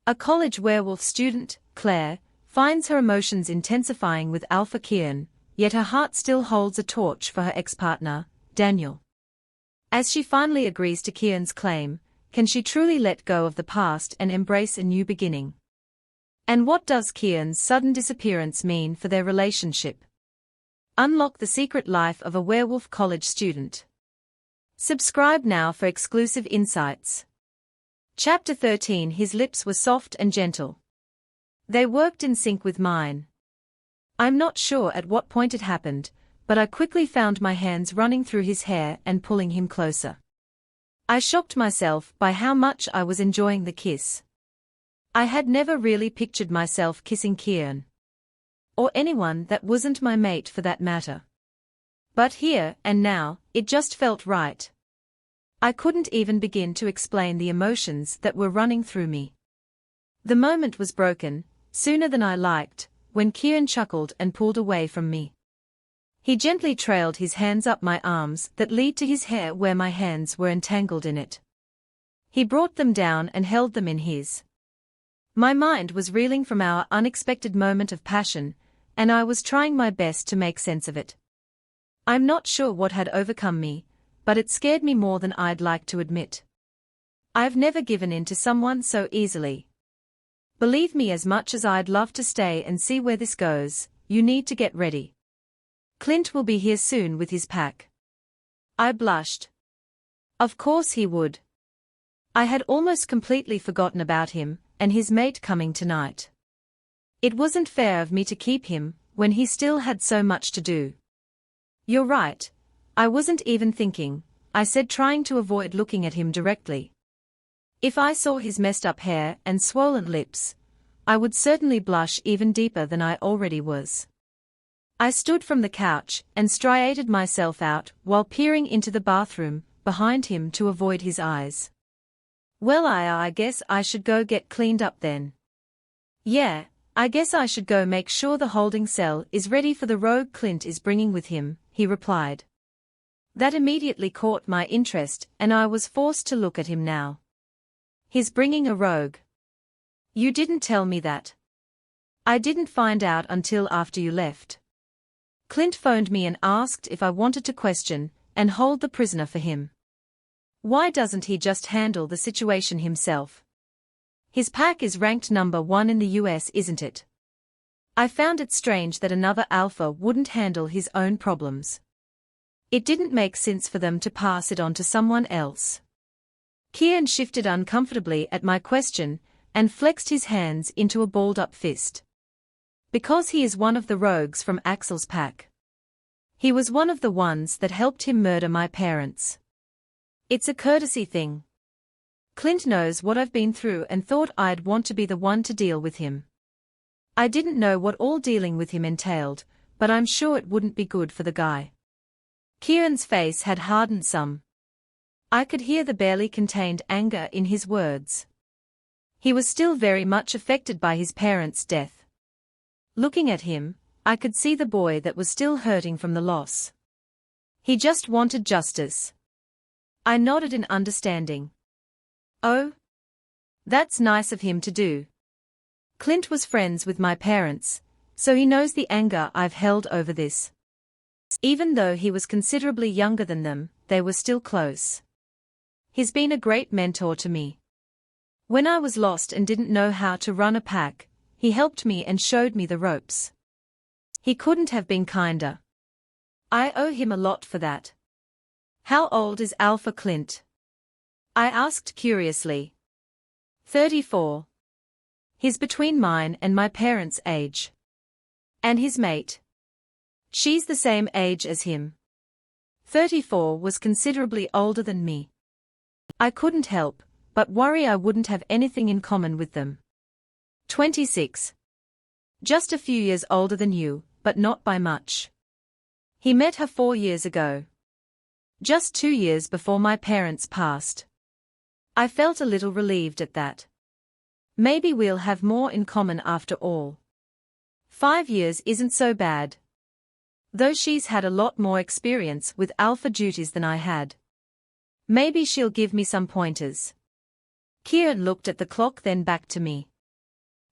A college werewolf student, Claire, finds her emotions intensifying with Alpha Kieran, yet her heart still holds a torch for her ex-partner, Daniel. As she finally agrees to Kieran's claim, can she truly let go of the past and embrace a new beginning? And what does Kieran's sudden disappearance mean for their relationship? Unlock the secret life of a werewolf college student. Subscribe now for exclusive insights. Chapter 13. His lips were soft and gentle. They worked in sync with mine. I'm not sure at what point it happened, but I quickly found my hands running through his hair and pulling him closer. I shocked myself by how much I was enjoying the kiss. I had never really pictured myself kissing Kieran. Or anyone that wasn't my mate for that matter. But here and now, it just felt right. I couldn't even begin to explain the emotions that were running through me. The moment was broken, sooner than I liked, when Kieran chuckled and pulled away from me. He gently trailed his hands up my arms that lead to his hair where my hands were entangled in it. He brought them down and held them in his. My mind was reeling from our unexpected moment of passion, and I was trying my best to make sense of it. I'm not sure what had overcome me, but it scared me more than I'd like to admit. I've never given in to someone so easily. Believe me, as much as I'd love to stay and see where this goes, you need to get ready. Clint will be here soon with his pack. I blushed. Of course he would. I had almost completely forgotten about him, and his mate coming tonight. It wasn't fair of me to keep him, when he still had so much to do. You're right, I wasn't even thinking, I said, trying to avoid looking at him directly. If I saw his messed up hair and swollen lips, I would certainly blush even deeper than I already was. I stood from the couch and striated myself out while peering into the bathroom behind him to avoid his eyes. Well, I guess I should go get cleaned up then. Yeah, I guess I should go make sure the holding cell is ready for the rogue Clint is bringing with him, he replied. That immediately caught my interest and I was forced to look at him now. He's bringing a rogue. You didn't tell me that. I didn't find out until after you left. Clint phoned me and asked if I wanted to question and hold the prisoner for him. Why doesn't he just handle the situation himself? His pack is ranked number 1 in the US, isn't it? I found it strange that another alpha wouldn't handle his own problems. It didn't make sense for them to pass it on to someone else. Kieran shifted uncomfortably at my question and flexed his hands into a balled-up fist. Because he is one of the rogues from Axel's pack. He was one of the ones that helped him murder my parents. It's a courtesy thing. Clint knows what I've been through and thought I'd want to be the one to deal with him. I didn't know what all dealing with him entailed, but I'm sure it wouldn't be good for the guy. Kieran's face had hardened some. I could hear the barely contained anger in his words. He was still very much affected by his parents' death. Looking at him, I could see the boy that was still hurting from the loss. He just wanted justice. I nodded in understanding. Oh? That's nice of him to do. Clint was friends with my parents, so he knows the anger I've held over this. Even though he was considerably younger than them, they were still close. He's been a great mentor to me. When I was lost and didn't know how to run a pack, he helped me and showed me the ropes. He couldn't have been kinder. I owe him a lot for that. How old is Alpha Clint? I asked curiously. 34. He's between mine and my parents' age. And his mate? She's the same age as him. 34 was considerably older than me. I couldn't help but worry I wouldn't have anything in common with them. 26. Just a few years older than you, but not by much. He met her 4 years ago. Just 2 years before my parents passed. I felt a little relieved at that. Maybe we'll have more in common after all. 5 years isn't so bad. Though she's had a lot more experience with alpha duties than I had. Maybe she'll give me some pointers. Kieran looked at the clock, then back to me.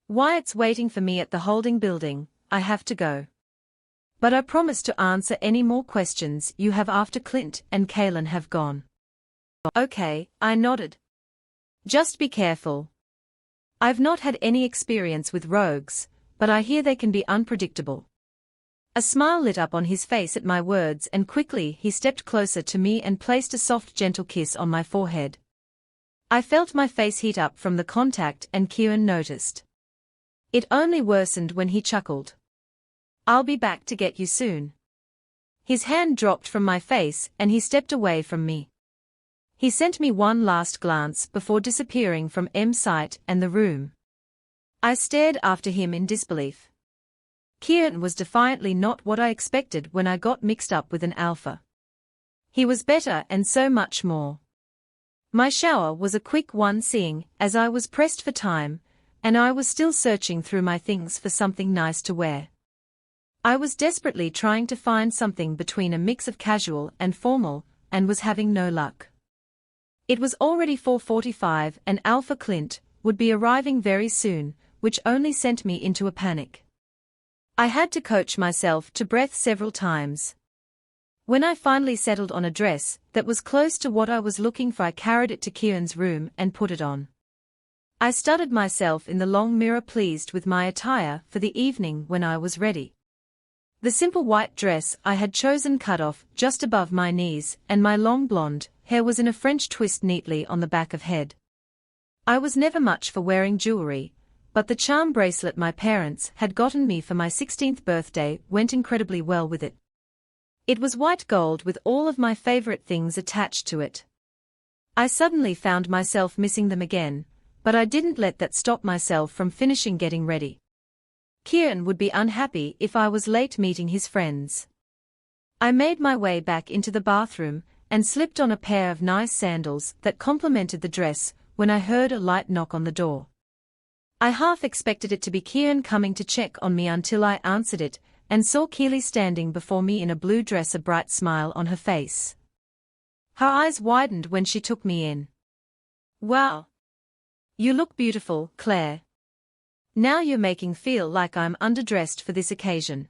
Wyatt's waiting for me at the holding building, I have to go. But I promise to answer any more questions you have after Clint and Kaylin have gone. Okay, I nodded. Just be careful. I've not had any experience with rogues, but I hear they can be unpredictable. A smile lit up on his face at my words, and quickly he stepped closer to me and placed a soft, gentle kiss on my forehead. I felt my face heat up from the contact, and Kieran noticed. It only worsened when he chuckled. I'll be back to get you soon. His hand dropped from my face and he stepped away from me. He sent me one last glance before disappearing from M's sight and the room. I stared after him in disbelief. Kieran was defiantly not what I expected when I got mixed up with an alpha. He was better and so much more. My shower was a quick one, seeing as I was pressed for time, and I was still searching through my things for something nice to wear. I was desperately trying to find something between a mix of casual and formal, and was having no luck. It was already 4:45 and Alpha Clint would be arriving very soon, which only sent me into a panic. I had to coach myself to breath several times. When I finally settled on a dress that was close to what I was looking for, I carried it to Kieran's room and put it on. I studied myself in the long mirror, pleased with my attire for the evening when I was ready. The simple white dress I had chosen cut off just above my knees, and my long blonde hair was in a French twist neatly on the back of head. I was never much for wearing jewelry, but the charm bracelet my parents had gotten me for my 16th birthday went incredibly well with it. It was white gold with all of my favorite things attached to it. I suddenly found myself missing them again, but I didn't let that stop myself from finishing getting ready. Kieran would be unhappy if I was late meeting his friends. I made my way back into the bathroom and slipped on a pair of nice sandals that complemented the dress when I heard a light knock on the door. I half expected it to be Kieran coming to check on me until I answered it and saw Keely standing before me in a blue dress, a bright smile on her face. Her eyes widened when she took me in. Wow! You look beautiful, Claire. Now you're making feel like I'm underdressed for this occasion.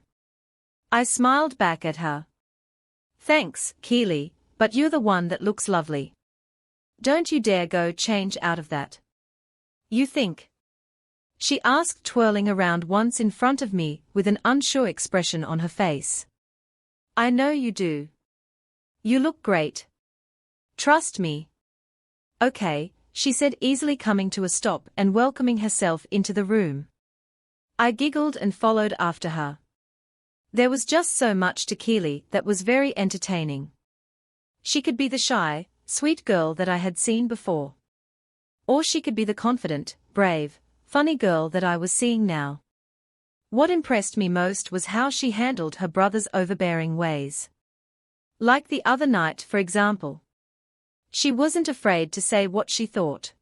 I smiled back at her. Thanks, Keely, but you're the one that looks lovely. Don't you dare go change out of that. You think? She asked, twirling around once in front of me with an unsure expression on her face. I know you do. You look great. Trust me. Okay, she said, easily coming to a stop and welcoming herself into the room. I giggled and followed after her. There was just so much to Keely that was very entertaining. She could be the shy, sweet girl that I had seen before. Or she could be the confident, brave, funny girl that I was seeing now. What impressed me most was how she handled her brother's overbearing ways. Like the other night, for example. She wasn't afraid to say what she thought.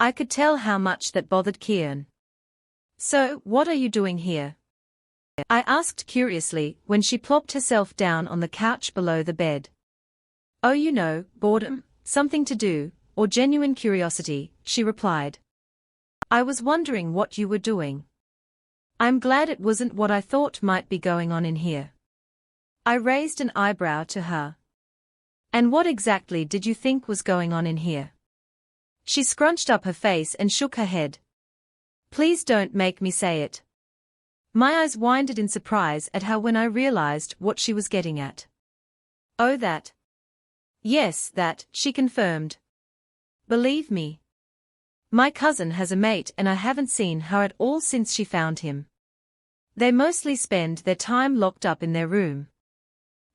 I could tell how much that bothered Kieran. So, what are you doing here? I asked curiously when she plopped herself down on the couch below the bed. Oh, you know, boredom, something to do, or genuine curiosity, she replied. I was wondering what you were doing. I'm glad it wasn't what I thought might be going on in here. I raised an eyebrow to her. And what exactly did you think was going on in here? She scrunched up her face and shook her head. Please don't make me say it. My eyes widened in surprise at her when I realized what she was getting at. Oh, that. Yes, that, she confirmed. Believe me. My cousin has a mate and I haven't seen her at all since she found him. They mostly spend their time locked up in their room.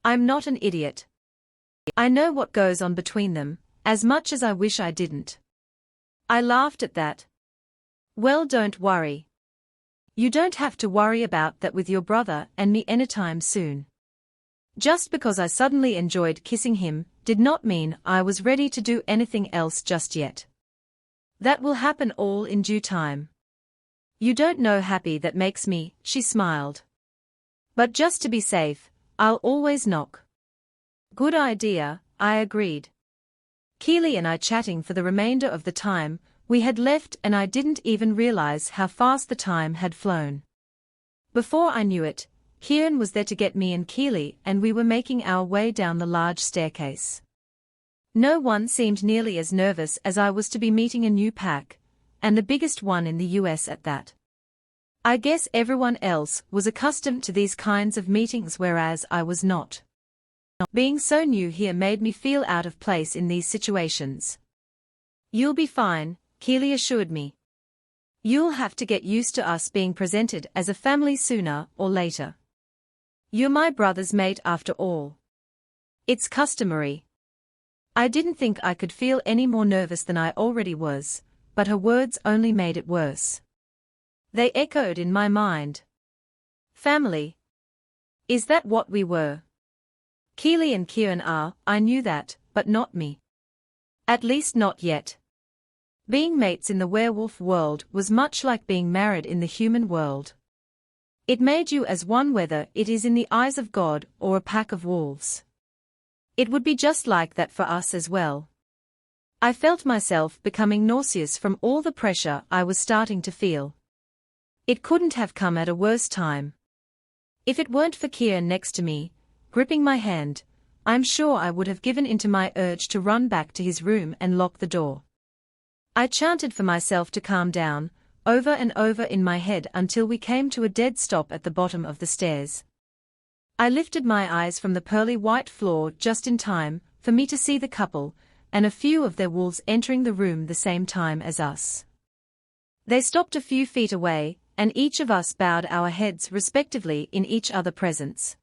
I'm not an idiot. I know what goes on between them, as much as I wish I didn't. I laughed at that. Well, don't worry. You don't have to worry about that with your brother and me anytime soon. Just because I suddenly enjoyed kissing him did not mean I was ready to do anything else just yet. That will happen all in due time. You don't know happy that makes me, she smiled. But just to be safe, I'll always knock. Good idea, I agreed. Keely and I chatting for the remainder of the time We had left and I didn't even realize how fast the time had flown. Before I knew it, Kieran was there to get me and Keely, and we were making our way down the large staircase. No one seemed nearly as nervous as I was to be meeting a new pack, and the biggest one in the US at that. I guess everyone else was accustomed to these kinds of meetings, whereas I was not. Being so new here made me feel out of place in these situations. "You'll be fine," Keely assured me. "You'll have to get used to us being presented as a family sooner or later. You're my brother's mate after all. It's customary." I didn't think I could feel any more nervous than I already was, but her words only made it worse. They echoed in my mind. Family. Is that what we were? Keely and Kieran are, I knew that, but not me. At least not yet. Being mates in the werewolf world was much like being married in the human world. It made you as one, whether it is in the eyes of God or a pack of wolves. It would be just like that for us as well. I felt myself becoming nauseous from all the pressure I was starting to feel. It couldn't have come at a worse time. If it weren't for Kieran next to me, gripping my hand, I'm sure I would have given in to my urge to run back to his room and lock the door. I chanted for myself to calm down, over and over in my head until we came to a dead stop at the bottom of the stairs. I lifted my eyes from the pearly white floor just in time for me to see the couple, and a few of their wolves entering the room the same time as us. They stopped a few feet away, and each of us bowed our heads respectively in each other's presence.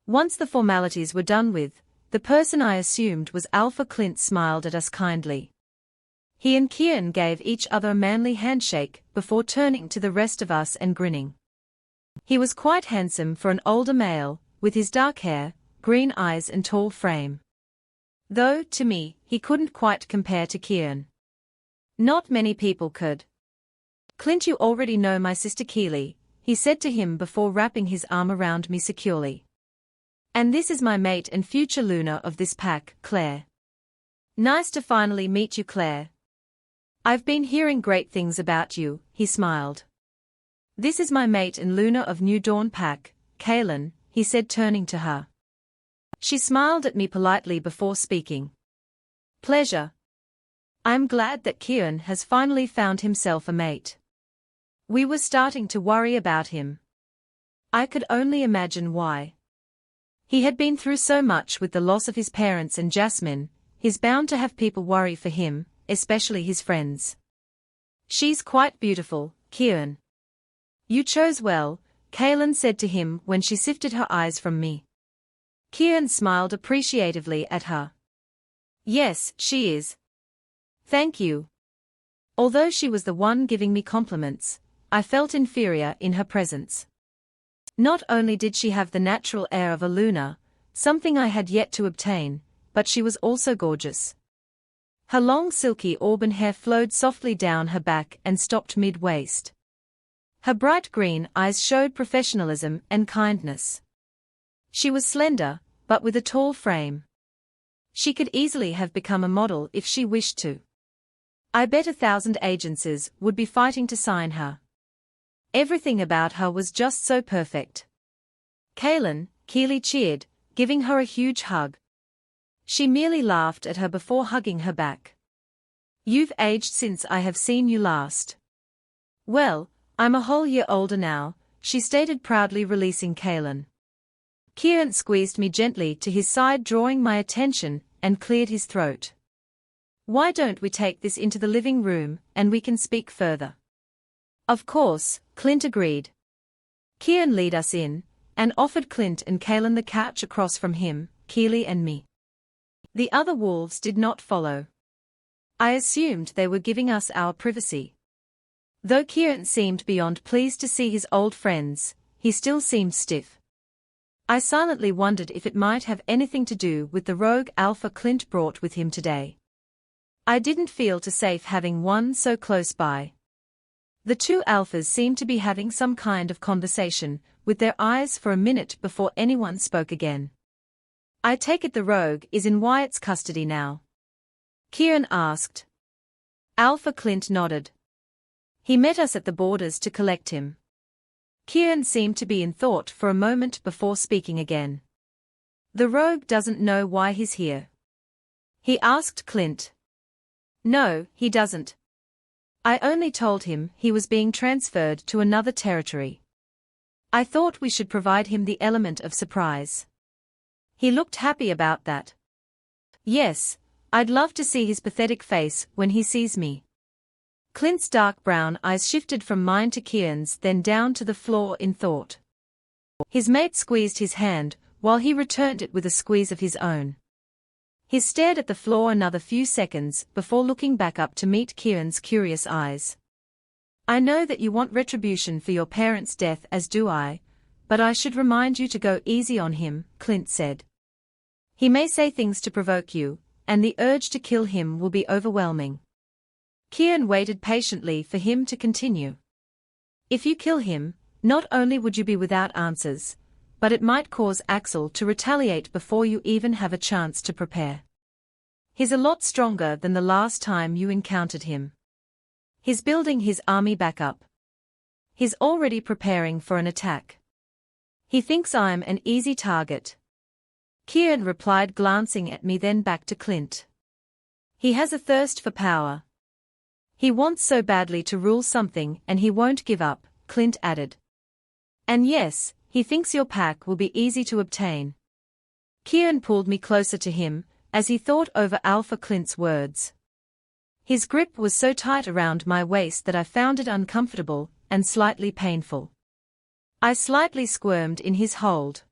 Once the formalities were done with, the person I assumed was Alpha Clint smiled at us kindly. He and Kieran gave each other a manly handshake before turning to the rest of us and grinning. He was quite handsome for an older male, with his dark hair, green eyes and tall frame. Though, to me, he couldn't quite compare to Kieran. Not many people could. "Clint, you already know my sister Keely," he said to him before wrapping his arm around me securely. "And this is my mate and future Luna of this pack, Claire. Nice to finally meet you, Claire. I've been hearing great things about you," he smiled. "This is my mate and Luna of New Dawn pack, Kaylin," he said, turning to her. She smiled at me politely before speaking. "Pleasure. I'm glad that Kieran has finally found himself a mate. We were starting to worry about him. I could only imagine why. He had been through so much with the loss of his parents and Jasmine, he's bound to have people worry for him, especially his friends. She's quite beautiful, Kieran. You chose well," Kaylin said to him when she sifted her eyes from me. Kieran smiled appreciatively at her. "Yes, she is. Thank you." Although she was the one giving me compliments, I felt inferior in her presence. Not only did she have the natural air of a Luna, something I had yet to obtain, but she was also gorgeous. Her long silky auburn hair flowed softly down her back and stopped mid-waist. Her bright green eyes showed professionalism and kindness. She was slender, but with a tall frame. She could easily have become a model if she wished to. I bet 1,000 agencies would be fighting to sign her. Everything about her was just so perfect. "Kaylin," Keely cheered, giving her a huge hug. She merely laughed at her before hugging her back. "You've aged since I have seen you last." "Well, I'm a whole year older now," she stated proudly, releasing Kaylin. Kieran squeezed me gently to his side, drawing my attention, and cleared his throat. "Why don't we take this into the living room, and we can speak further?" "Of course," Clint agreed. Kieran led us in, and offered Clint and Kaylin the couch across from him, Keely and me. The other wolves did not follow. I assumed they were giving us our privacy. Though Kieran seemed beyond pleased to see his old friends, he still seemed stiff. I silently wondered if it might have anything to do with the rogue Alpha Clint brought with him today. I didn't feel too safe having one so close by. The two alphas seemed to be having some kind of conversation, with their eyes for a minute before anyone spoke again. "I take it the rogue is in Wyatt's custody now?" Kieran asked. Alpha Clint nodded. He met us at the borders to collect him. Kieran seemed to be in thought for a moment before speaking again. The rogue doesn't know why he's here. He asked Clint. No, he doesn't. I only told him he was being transferred to another territory. I thought we should provide him the element of surprise. He looked happy about that. Yes, I'd love to see his pathetic face when he sees me. Clint's dark brown eyes shifted from mine to Kieran's, then down to the floor in thought. His mate squeezed his hand, while he returned it with a squeeze of his own. He stared at the floor another few seconds before looking back up to meet Kieran's curious eyes. I know that you want retribution for your parents' death, as do I, but I should remind you to go easy on him, Clint said. He may say things to provoke you, and the urge to kill him will be overwhelming. Kieran waited patiently for him to continue. If you kill him, not only would you be without answers, but it might cause Axel to retaliate before you even have a chance to prepare. He's a lot stronger than the last time you encountered him. He's building his army back up. He's already preparing for an attack. He thinks I'm an easy target. Kieran replied, glancing at me, then back to Clint. He has a thirst for power. He wants so badly to rule something, and he won't give up, Clint added. And yes, he thinks your pack will be easy to obtain. Kieran pulled me closer to him, as he thought over Alpha Clint's words. His grip was so tight around my waist that I found it uncomfortable and slightly painful. I slightly squirmed in his hold.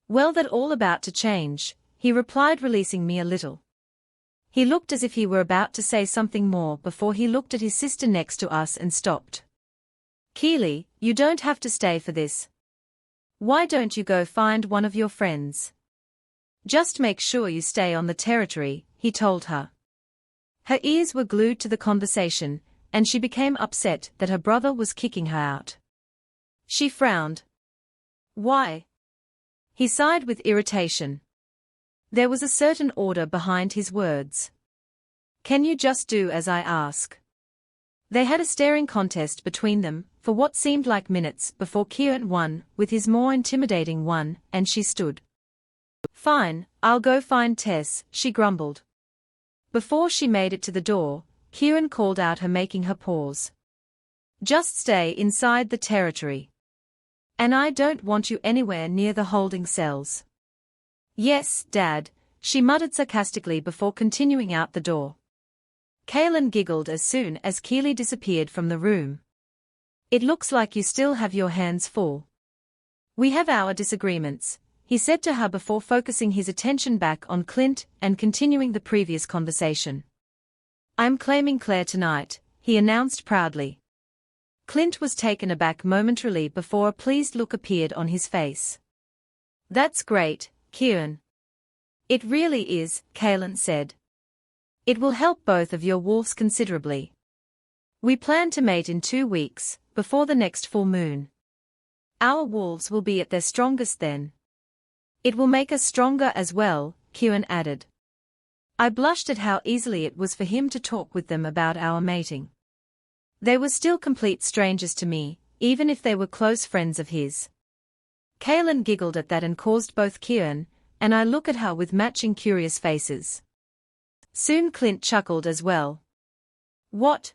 Well, that all about to change, he replied, releasing me a little. He looked as if he were about to say something more before he looked at his sister next to us and stopped. Keely, you don't have to stay for this. Why don't you go find one of your friends? Just make sure you stay on the territory, he told her. Her ears were glued to the conversation, and she became upset that her brother was kicking her out. She frowned. Why? He sighed with irritation. There was a certain order behind his words. Can you just do as I ask? They had a staring contest between them for what seemed like minutes before Kieran won with his more intimidating one, and she stood. Fine, I'll go find Tess, she grumbled. Before she made it to the door, Kieran called out her, making her pause. Just stay inside the territory. And I don't want you anywhere near the holding cells. Yes, Dad, she muttered sarcastically before continuing out the door. Kaelin giggled as soon as Keely disappeared from the room. It looks like you still have your hands full. We have our disagreements, he said to her before focusing his attention back on Clint and continuing the previous conversation. I'm claiming Claire tonight, he announced proudly. Clint was taken aback momentarily before a pleased look appeared on his face. That's great, Kieran. It really is, Kaelin said. It will help both of your wolves considerably. We plan to mate in 2 weeks, before the next full moon. Our wolves will be at their strongest then. It will make us stronger as well, Kieran added. I blushed at how easily it was for him to talk with them about our mating. They were still complete strangers to me, even if they were close friends of his. Kaelin giggled at that and caused both Kieran and I look at her with matching curious faces. Soon Clint chuckled as well. What?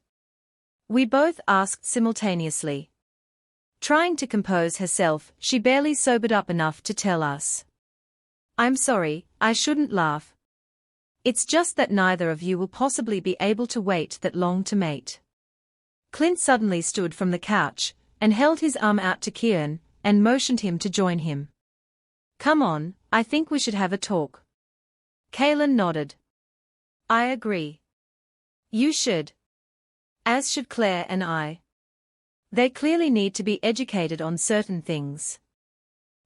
We both asked simultaneously. Trying to compose herself, she barely sobered up enough to tell us. I'm sorry, I shouldn't laugh. It's just that neither of you will possibly be able to wait that long to mate. Clint suddenly stood from the couch and held his arm out to Kieran and motioned him to join him. Come on, I think we should have a talk. Kaelin nodded. I agree. You should. As should Claire and I. They clearly need to be educated on certain things.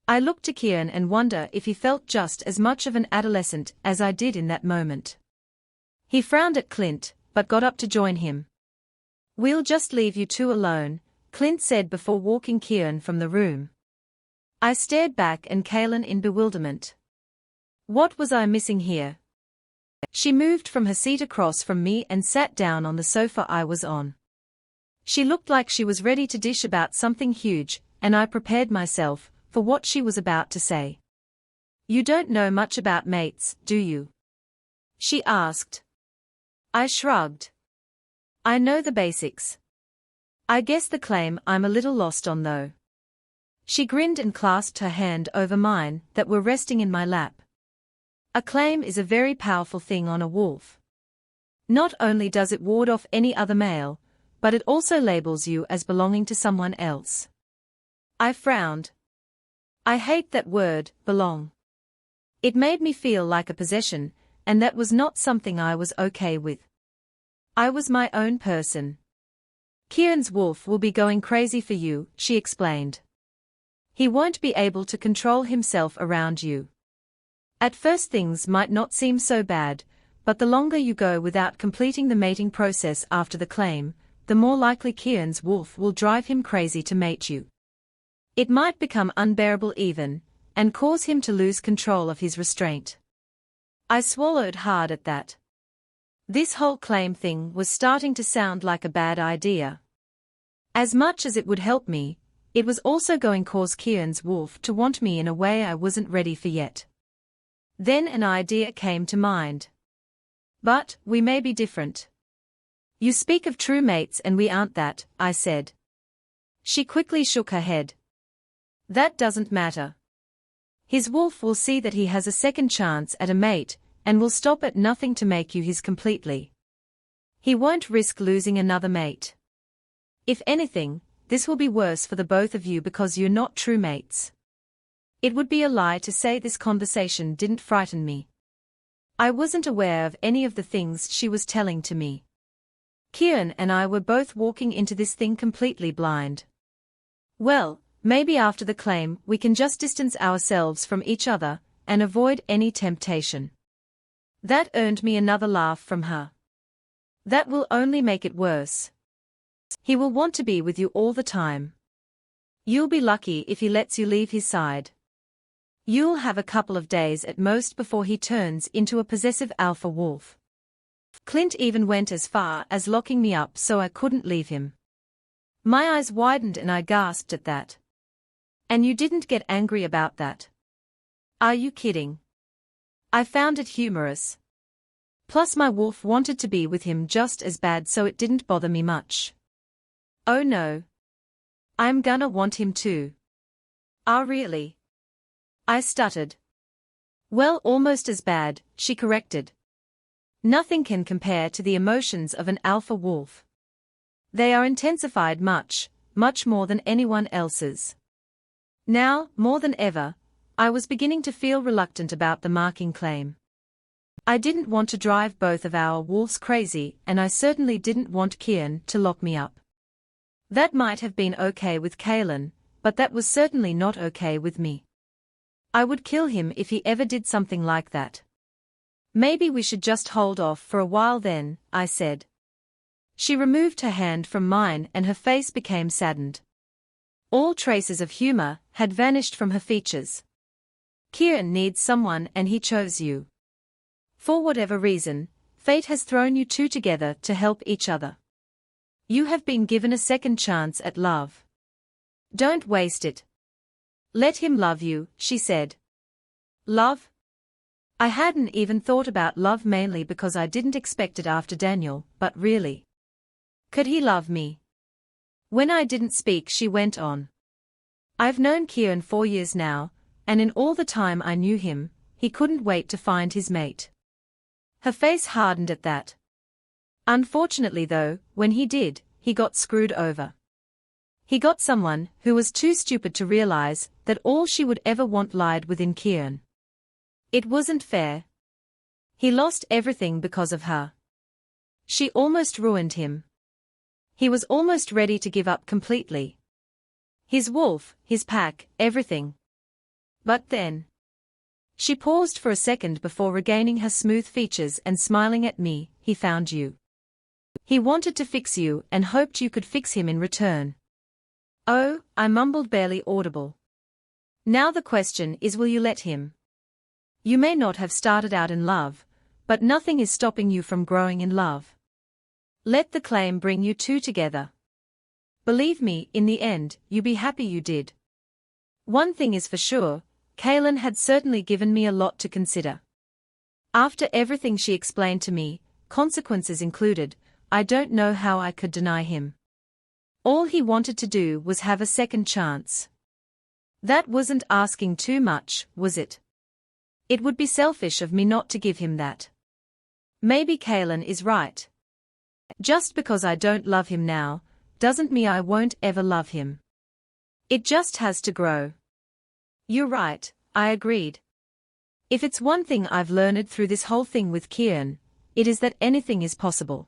I looked to Kieran and wonder if he felt just as much of an adolescent as I did in that moment. He frowned at Clint, but got up to join him. We'll just leave you two alone, Clint said before walking Kieran from the room. I stared back and Kaelin in bewilderment. What was I missing here? She moved from her seat across from me and sat down on the sofa I was on. She looked like she was ready to dish about something huge, and I prepared myself for what she was about to say. "You don't know much about mates, do you?" she asked. I shrugged. "I know the basics. I guess the claim I'm a little lost on though." She grinned and clasped her hand over mine that were resting in my lap. A claim is a very powerful thing on a wolf. Not only does it ward off any other male, but it also labels you as belonging to someone else. I frowned. I hate that word, belong. It made me feel like a possession, and that was not something I was okay with. I was my own person. "Kieran's wolf will be going crazy for you," she explained. "He won't be able to control himself around you. At first things might not seem so bad, but the longer you go without completing the mating process after the claim, the more likely Kieran's wolf will drive him crazy to mate you. It might become unbearable even, and cause him to lose control of his restraint." I swallowed hard at that. This whole claim thing was starting to sound like a bad idea. As much as it would help me, it was also going to cause Kieran's wolf to want me in a way I wasn't ready for yet. Then an idea came to mind. "But we may be different. You speak of true mates and we aren't that," I said. She quickly shook her head. "That doesn't matter. His wolf will see that he has a second chance at a mate, and will stop at nothing to make you his completely. He won't risk losing another mate. If anything, this will be worse for the both of you because you're not true mates." It would be a lie to say this conversation didn't frighten me. I wasn't aware of any of the things she was telling to me. Kieran and I were both walking into this thing completely blind. Well, maybe after the claim we can just distance ourselves from each other, and avoid any temptation. That earned me another laugh from her. "That will only make it worse. He will want to be with you all the time. You'll be lucky if he lets you leave his side. You'll have a couple of days at most before he turns into a possessive alpha wolf." Clint even went as far as locking me up so I couldn't leave him. My eyes widened and I gasped at that. "And you didn't get angry about that? Are you kidding?" I found it humorous. Plus my wolf wanted to be with him just as bad, so it didn't bother me much. "Oh no. I'm gonna want him too." "Ah, really?" I stuttered. "Well, almost as bad," she corrected. "Nothing can compare to the emotions of an alpha wolf. They are intensified much, much more than anyone else's." Now, more than ever, I was beginning to feel reluctant about the marking claim. I didn't want to drive both of our wolves crazy, and I certainly didn't want Kieran to lock me up. That might have been okay with Kaelin, but that was certainly not okay with me. I would kill him if he ever did something like that. "Maybe we should just hold off for a while then," I said. She removed her hand from mine and her face became saddened. All traces of humor had vanished from her features. "Kieran needs someone and he chose you. For whatever reason, fate has thrown you two together to help each other. You have been given a second chance at love. Don't waste it. Let him love you," she said. Love? I hadn't even thought about love, mainly because I didn't expect it after Daniel, but really. Could he love me? When I didn't speak, she went on. "I've known Kieran 4 years now, and in all the time I knew him, he couldn't wait to find his mate." Her face hardened at that. "Unfortunately though, when he did, he got screwed over. He got someone who was too stupid to realize that all she would ever want lied within Kieran. It wasn't fair. He lost everything because of her. She almost ruined him. He was almost ready to give up completely. His wolf, his pack, everything. But then..." She paused for a second before regaining her smooth features and smiling at me. "He found you. He wanted to fix you and hoped you could fix him in return." "Oh," I mumbled, barely audible. "Now the question is, will you let him? You may not have started out in love, But nothing is stopping you from growing in love. Let the claim bring you two together. Believe me, in the end, you be happy you did. One thing is for sure, Kieran had certainly given me a lot to consider. After everything she explained to me, consequences included, I don't know how I could deny him. All he wanted to do was have a second chance. That wasn't asking too much, was it? It would be selfish of me not to give him that. Maybe Kieran is right. Just because I don't love him now, doesn't mean I won't ever love him. It just has to grow. You're right, I agreed. If it's one thing I've learned through this whole thing with Kieran, it is that anything is possible.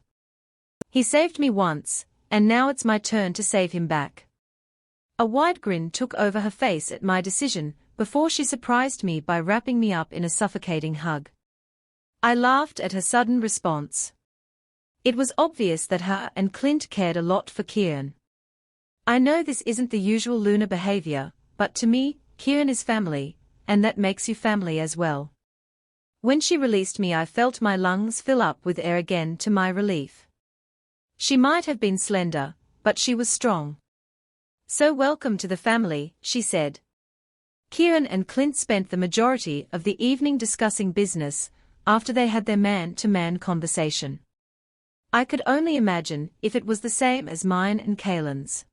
He saved me once, and now it's my turn to save him back. A wide grin took over her face at my decision, before she surprised me by wrapping me up in a suffocating hug. I laughed at her sudden response. It was obvious that her and Clint cared a lot for Kieran. I know this isn't the usual Luna behavior, but to me, Kieran is family, and that makes you family as well. When she released me, I felt my lungs fill up with air again to my relief. She might have been slender, but she was strong. So welcome to the family, she said. Kieran and Clint spent the majority of the evening discussing business, after they had their man-to-man conversation. I could only imagine if it was the same as mine and Kieran's.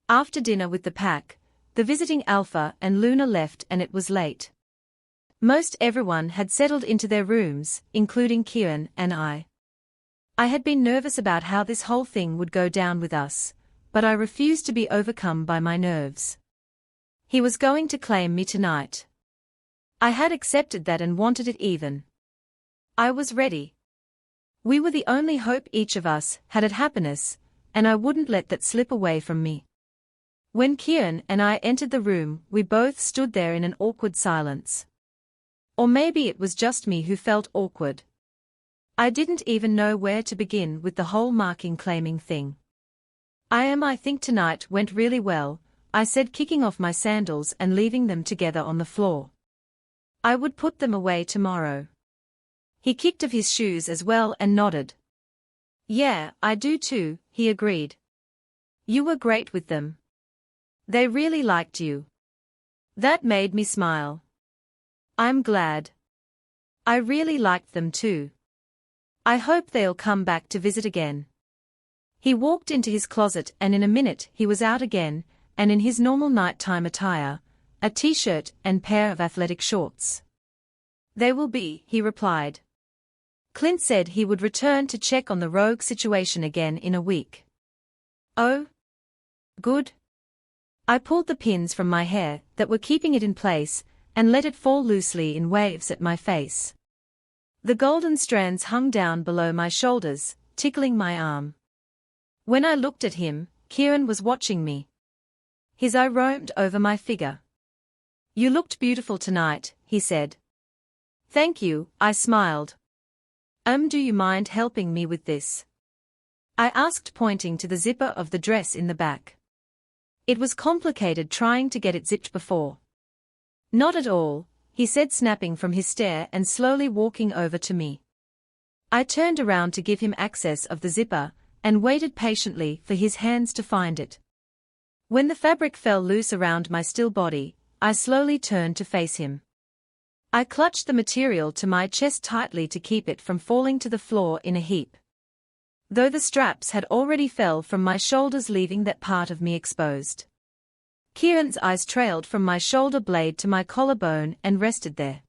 After dinner with the pack, the visiting Alpha and Luna left and it was late. Most everyone had settled into their rooms, including Kieran and I. I had been nervous about how this whole thing would go down with us, but I refused to be overcome by my nerves. He was going to claim me tonight. I had accepted that and wanted it even. I was ready. We were the only hope each of us had at happiness, and I wouldn't let that slip away from me. When Kieran and I entered the room, we both stood there in an awkward silence. Or maybe it was just me who felt awkward. I didn't even know where to begin with the whole claiming thing. I think tonight went really well, I said, kicking off my sandals and leaving them together on the floor. I would put them away tomorrow. He kicked off his shoes as well and nodded. Yeah, I do too, he agreed. You were great with them. They really liked you. That made me smile. I'm glad. I really liked them too. I hope they'll come back to visit again. He walked into his closet and in a minute he was out again, and in his normal nighttime attire, a t-shirt and pair of athletic shorts. They will be, he replied. Clint said he would return to check on the rogue situation again in a week. Oh? Good. I pulled the pins from my hair that were keeping it in place, and let it fall loosely in waves at my face. The golden strands hung down below my shoulders, tickling my arm. When I looked at him, Kieran was watching me. His eye roamed over my figure. You looked beautiful tonight, he said. Thank you, I smiled. Do you mind helping me with this? I asked, pointing to the zipper of the dress in the back. It was complicated trying to get it zipped before. Not at all, he said, snapping from his stare and slowly walking over to me. I turned around to give him access of the zipper, and waited patiently for his hands to find it. When the fabric fell loose around my still body, I slowly turned to face him. I clutched the material to my chest tightly to keep it from falling to the floor in a heap. Though the straps had already fell from my shoulders, leaving that part of me exposed. Kieran's eyes trailed from my shoulder blade to my collarbone and rested there.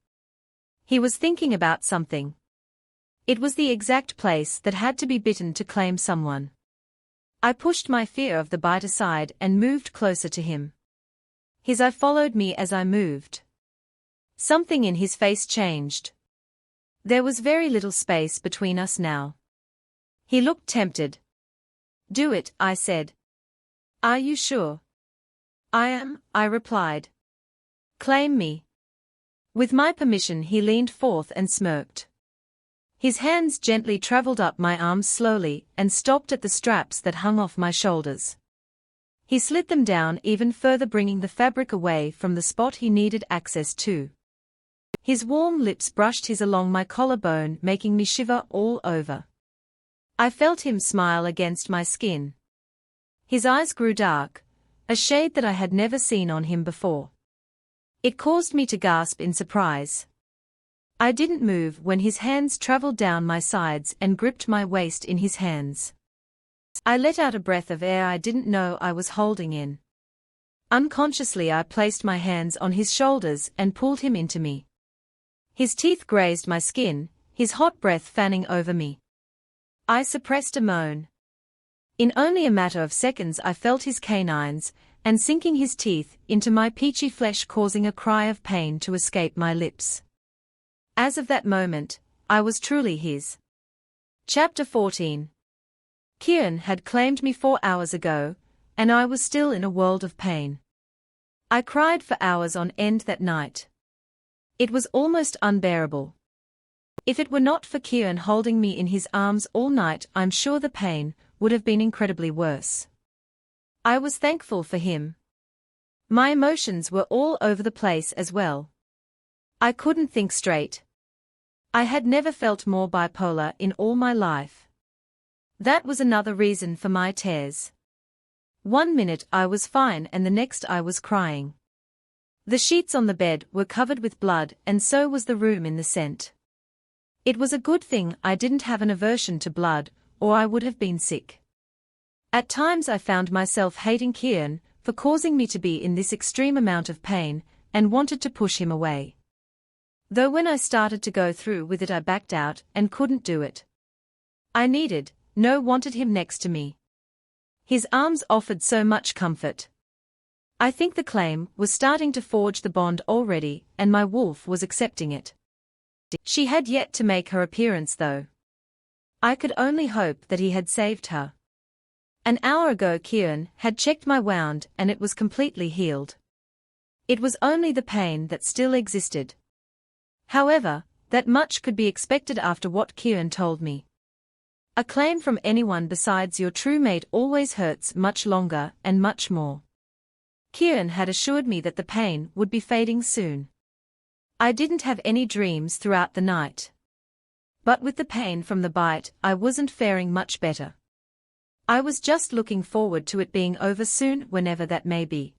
He was thinking about something. It was the exact place that had to be bitten to claim someone. I pushed my fear of the bite aside and moved closer to him. His eye followed me as I moved. Something in his face changed. There was very little space between us now. He looked tempted. Do it, I said. Are you sure? I am, I replied. Claim me. With my permission, he leaned forth and smirked. His hands gently traveled up my arms slowly and stopped at the straps that hung off my shoulders. He slid them down even further, bringing the fabric away from the spot he needed access to. His warm lips brushed his along my collarbone, making me shiver all over. I felt him smile against my skin. His eyes grew dark, a shade that I had never seen on him before. It caused me to gasp in surprise. I didn't move when his hands traveled down my sides and gripped my waist in his hands. I let out a breath of air I didn't know I was holding in. Unconsciously I placed my hands on his shoulders and pulled him into me. His teeth grazed my skin, his hot breath fanning over me. I suppressed a moan. In only a matter of seconds I felt his canines, and sinking his teeth into my peachy flesh, causing a cry of pain to escape my lips. As of that moment, I was truly his. Chapter 14. Kieran had claimed me 4 hours ago, and I was still in a world of pain. I cried for hours on end that night. It was almost unbearable. If it were not for Kieran holding me in his arms all night, I'm sure the pain would have been incredibly worse. I was thankful for him. My emotions were all over the place as well. I couldn't think straight. I had never felt more bipolar in all my life. That was another reason for my tears. 1 minute I was fine and the next I was crying. The sheets on the bed were covered with blood, and so was the room in the scent. It was a good thing I didn't have an aversion to blood, or I would have been sick. At times I found myself hating Kieran for causing me to be in this extreme amount of pain, and wanted to push him away. Though when I started to go through with it I backed out and couldn't do it. I wanted him next to me. His arms offered so much comfort. I think the claim was starting to forge the bond already, and my wolf was accepting it. She had yet to make her appearance though. I could only hope that he had saved her. An hour ago Kieran had checked my wound and it was completely healed. It was only the pain that still existed. However, that much could be expected after what Kieran told me. A claim from anyone besides your true mate always hurts much longer and much more. Kieran had assured me that the pain would be fading soon. I didn't have any dreams throughout the night. But with the pain from the bite, I wasn't faring much better. I was just looking forward to it being over soon, whenever that may be.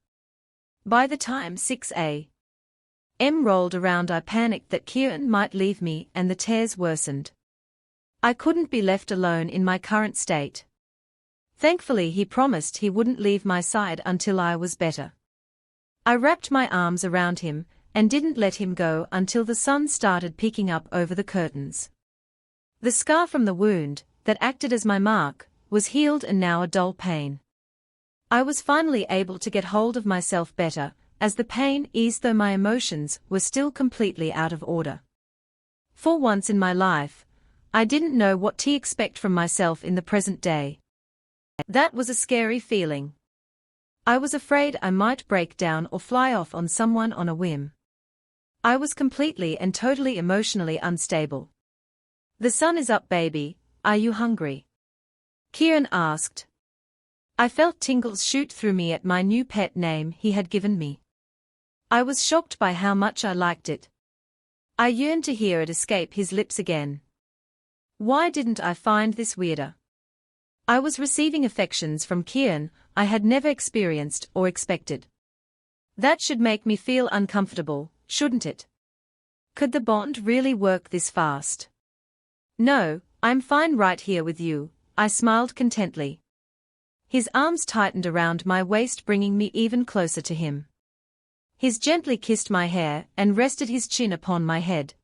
By the time 6 a.m. rolled around, I panicked that Kieran might leave me, and the tears worsened. I couldn't be left alone in my current state. Thankfully he promised he wouldn't leave my side until I was better. I wrapped my arms around him, and didn't let him go until the sun started peeking up over the curtains. The scar from the wound, that acted as my mark, was healed and now a dull pain. I was finally able to get hold of myself better, as the pain eased, though my emotions were still completely out of order. For once in my life, I didn't know what to expect from myself in the present day. That was a scary feeling. I was afraid I might break down or fly off on someone on a whim. I was completely and totally emotionally unstable. "The sun is up, baby. Are you hungry?" Kieran asked. I felt tingles shoot through me at my new pet name he had given me. I was shocked by how much I liked it. I yearned to hear it escape his lips again. Why didn't I find this weirder? I was receiving affections from Kieran I had never experienced or expected. That should make me feel uncomfortable, shouldn't it? Could the bond really work this fast? No, I'm fine right here with you, I smiled contently. His arms tightened around my waist, bringing me even closer to him. He gently kissed my hair and rested his chin upon my head.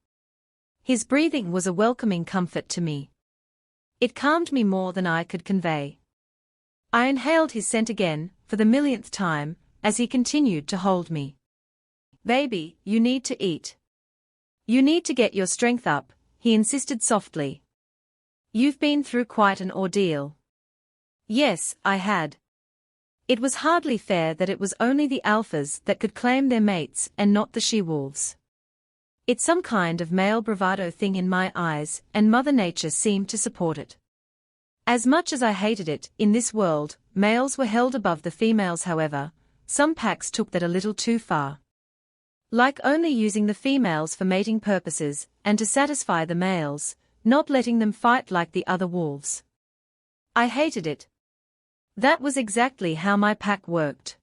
His breathing was a welcoming comfort to me. It calmed me more than I could convey. I inhaled his scent again, for the millionth time, as he continued to hold me. "Baby, you need to eat. You need to get your strength up," he insisted softly. "You've been through quite an ordeal." Yes, I had. It was hardly fair that it was only the alphas that could claim their mates and not the she-wolves. It's some kind of male bravado thing in my eyes, and Mother Nature seemed to support it. As much as I hated it, in this world, males were held above the females. However, some packs took that a little too far. Like only using the females for mating purposes and to satisfy the males, not letting them fight like the other wolves. I hated it. That was exactly how my pack worked.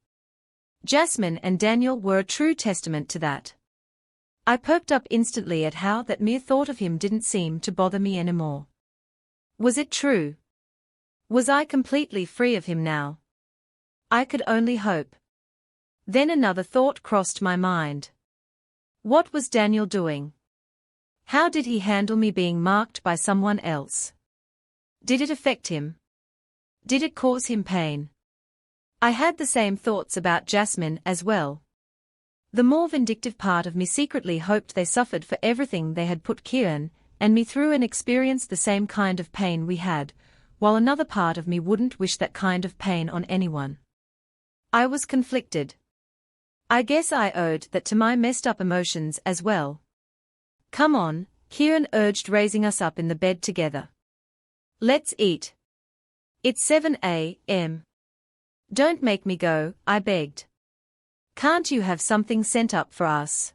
Jasmine and Daniel were a true testament to that. I perked up instantly at how that mere thought of him didn't seem to bother me anymore. Was it true? Was I completely free of him now? I could only hope. Then another thought crossed my mind. What was Daniel doing? How did he handle me being marked by someone else? Did it affect him? Did it cause him pain? I had the same thoughts about Jasmine as well. The more vindictive part of me secretly hoped they suffered for everything they had put Kieran and me through and experienced the same kind of pain we had, while another part of me wouldn't wish that kind of pain on anyone. I was conflicted. I guess I owed that to my messed up emotions as well. Come on, Kieran urged, raising us up in the bed together. Let's eat. It's 7 a.m. Don't make me go, I begged. Can't you have something sent up for us?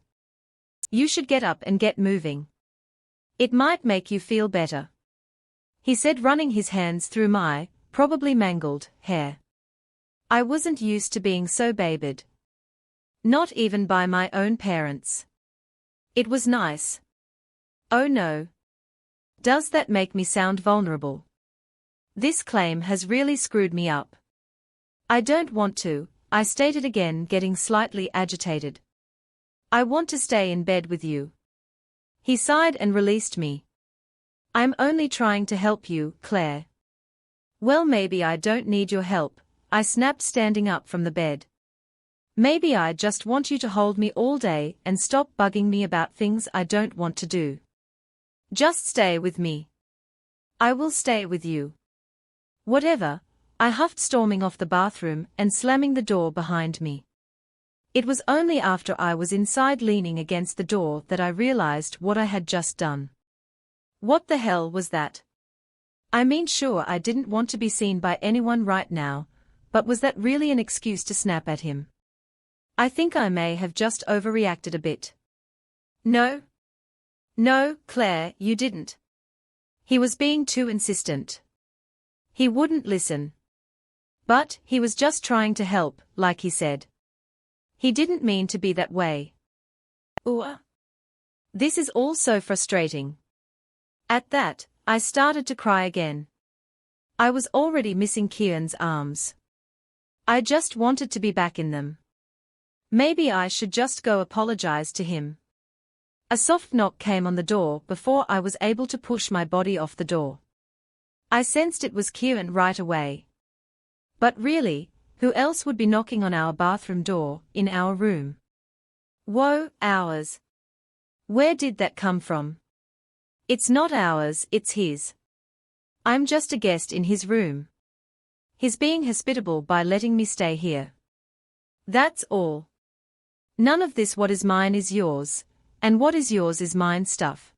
You should get up and get moving. It might make you feel better, he said, running his hands through my, probably mangled, hair. I wasn't used to being so babied. Not even by my own parents. It was nice. Oh no. Does that make me sound vulnerable? This claim has really screwed me up. I don't want to, I stated again, getting slightly agitated. I want to stay in bed with you. He sighed and released me. I'm only trying to help you, Claire. Well, maybe I don't need your help, I snapped, standing up from the bed. Maybe I just want you to hold me all day and stop bugging me about things I don't want to do. Just stay with me. I will stay with you. Whatever, I huffed, storming off the bathroom and slamming the door behind me. It was only after I was inside leaning against the door that I realized what I had just done. What the hell was that? I mean, sure, I didn't want to be seen by anyone right now, but was that really an excuse to snap at him? I think I may have just overreacted a bit. No. No, Claire, you didn't. He was being too insistent. He wouldn't listen. But he was just trying to help, like he said. He didn't mean to be that way. Ooh. This is all so frustrating. At that, I started to cry again. I was already missing Kieran's arms. I just wanted to be back in them. Maybe I should just go apologize to him. A soft knock came on the door before I was able to push my body off the door. I sensed it was Kieran right away. But really, who else would be knocking on our bathroom door, in our room? Whoa, ours. Where did that come from? It's not ours, it's his. I'm just a guest in his room. He's being hospitable by letting me stay here. That's all. None of this what is mine is yours, and what is yours is mine stuff.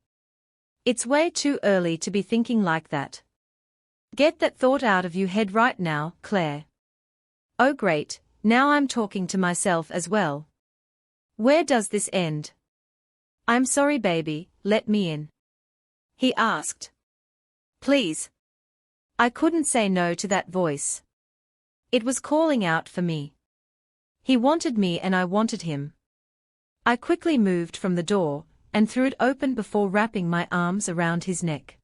It's way too early to be thinking like that. Get that thought out of your head right now, Claire. Oh great, now I'm talking to myself as well. Where does this end? I'm sorry, baby, let me in. He asked. Please. I couldn't say no to that voice. It was calling out for me. He wanted me and I wanted him. I quickly moved from the door and threw it open before wrapping my arms around his neck.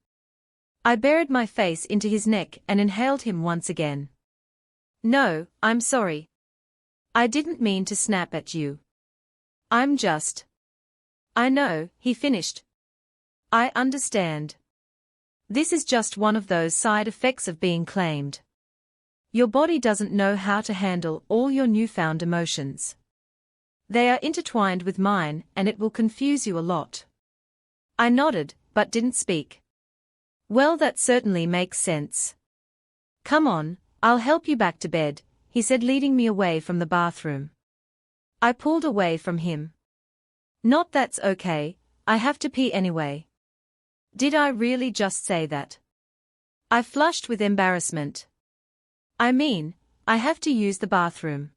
I buried my face into his neck and inhaled him once again. No, I'm sorry. I didn't mean to snap at you. I'm just. I know, he finished. I understand. This is just one of those side effects of being claimed. Your body doesn't know how to handle all your newfound emotions. They are intertwined with mine and it will confuse you a lot. I nodded, but didn't speak. Well, that certainly makes sense. Come on, I'll help you back to bed, he said, leading me away from the bathroom. I pulled away from him. Not that's okay, I have to pee anyway. Did I really just say that? I flushed with embarrassment. I mean, I have to use the bathroom.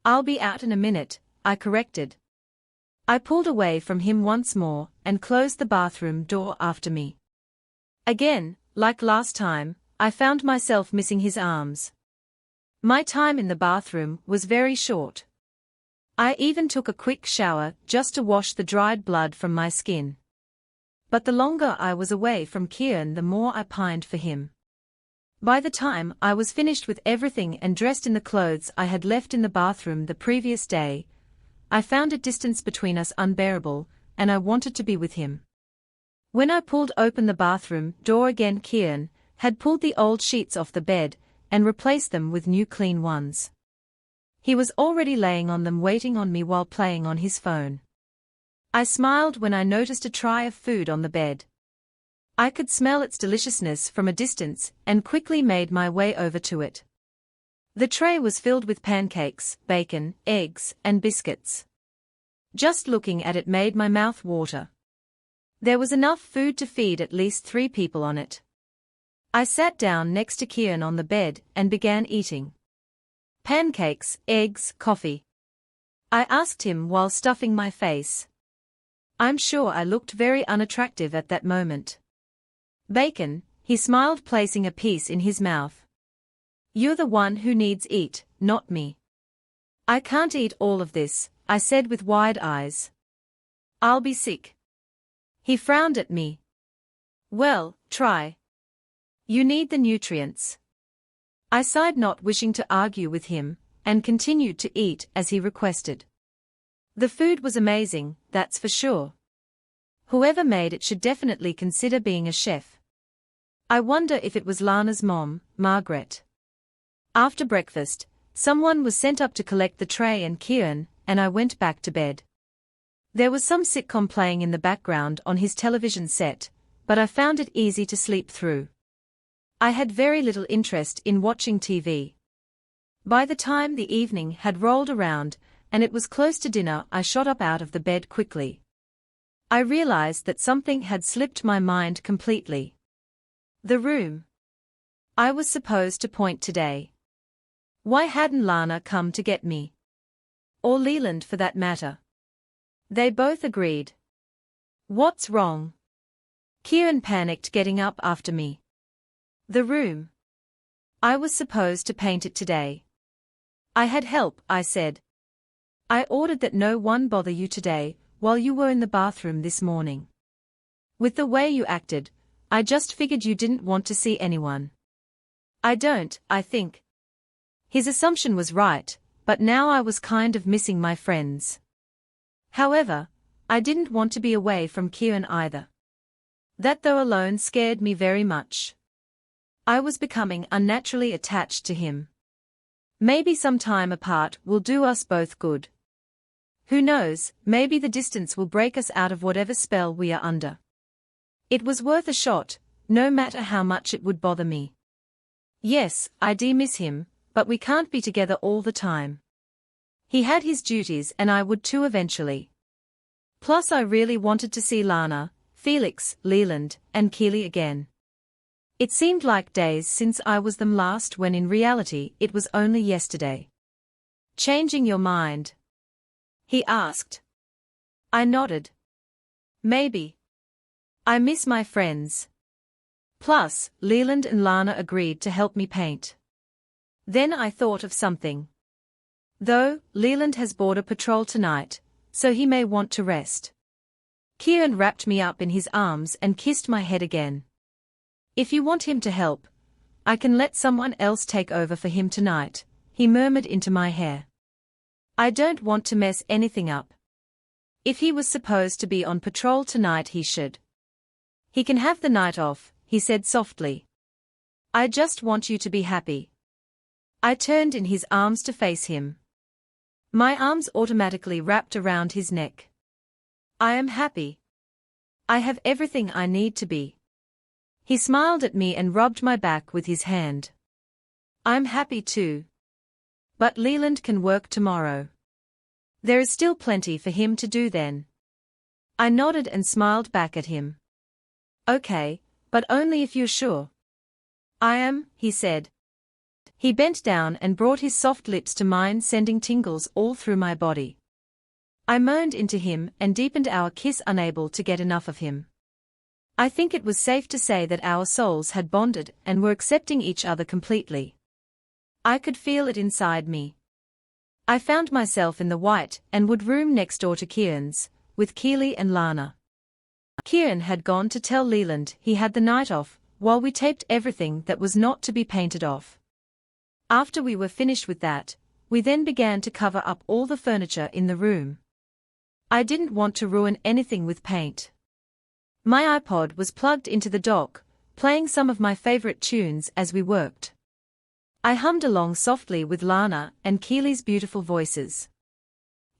I'll be out in a minute, I corrected. I pulled away from him once more and closed the bathroom door after me. Again, like last time, I found myself missing his arms. My time in the bathroom was very short. I even took a quick shower just to wash the dried blood from my skin. But the longer I was away from Kieran, the more I pined for him. By the time I was finished with everything and dressed in the clothes I had left in the bathroom the previous day, I found a distance between us unbearable, and I wanted to be with him. When I pulled open the bathroom door again, Kieran had pulled the old sheets off the bed and replaced them with new clean ones. He was already laying on them waiting on me while playing on his phone. I smiled when I noticed a tray of food on the bed. I could smell its deliciousness from a distance and quickly made my way over to it. The tray was filled with pancakes, bacon, eggs, and biscuits. Just looking at it made my mouth water. There was enough food to feed at least 3 people on it. I sat down next to Kieran on the bed and began eating. Pancakes, eggs, coffee. I asked him while stuffing my face. I'm sure I looked very unattractive at that moment. Bacon, he smiled, placing a piece in his mouth. You're the one who needs eat, not me. I can't eat all of this, I said with wide eyes. I'll be sick. He frowned at me. Well, try. You need the nutrients. I sighed, not wishing to argue with him, and continued to eat as he requested. The food was amazing, that's for sure. Whoever made it should definitely consider being a chef. I wonder if it was Lana's mom, Margaret. After breakfast, someone was sent up to collect the tray and Kieran and I went back to bed. There was some sitcom playing in the background on his television set, but I found it easy to sleep through. I had very little interest in watching TV. By the time the evening had rolled around and it was close to dinner, I shot up out of the bed quickly. I realized that something had slipped my mind completely. The room I was supposed to point today. Why hadn't Lana come to get me? Or Leland for that matter? They both agreed. What's wrong? Kieran panicked, getting up after me. The room. I was supposed to paint it today. I had help, I said. I ordered that no one bother you today while you were in the bathroom this morning. With the way you acted, I just figured you didn't want to see anyone. I think. His assumption was right, but now I was kind of missing my friends. However, I didn't want to be away from Kieran either. That though alone scared me very much. I was becoming unnaturally attached to him. Maybe some time apart will do us both good. Who knows, maybe the distance will break us out of whatever spell we are under. It was worth a shot, no matter how much it would bother me. Yes, I do miss him, but we can't be together all the time. He had his duties and I would too eventually. Plus I really wanted to see Lana, Felix, Leland, and Keely again. It seemed like days since I was them last, when in reality it was only yesterday. Changing your mind? He asked. I nodded. Maybe. I miss my friends. Plus, Leland and Lana agreed to help me paint. Then I thought of something. Though, Leland has border patrol tonight, so he may want to rest. Kieran wrapped me up in his arms and kissed my head again. If you want him to help, I can let someone else take over for him tonight, he murmured into my hair. I don't want to mess anything up. If he was supposed to be on patrol tonight, he should. He can have the night off, he said softly. I just want you to be happy. I turned in his arms to face him. My arms automatically wrapped around his neck. I am happy. I have everything I need to be. He smiled at me and rubbed my back with his hand. I'm happy too. But Leland can work tomorrow. There is still plenty for him to do then. I nodded and smiled back at him. Okay, but only if you're sure. I am, he said. He bent down and brought his soft lips to mine, sending tingles all through my body. I moaned into him and deepened our kiss, unable to get enough of him. I think it was safe to say that our souls had bonded and were accepting each other completely. I could feel it inside me. I found myself in the white and wood room next door to Kieran's, with Keely and Lana. Kieran had gone to tell Leland he had the night off, while we taped everything that was not to be painted off. After we were finished with that, we then began to cover up all the furniture in the room. I didn't want to ruin anything with paint. My iPod was plugged into the dock, playing some of my favorite tunes as we worked. I hummed along softly with Lana and Keely's beautiful voices.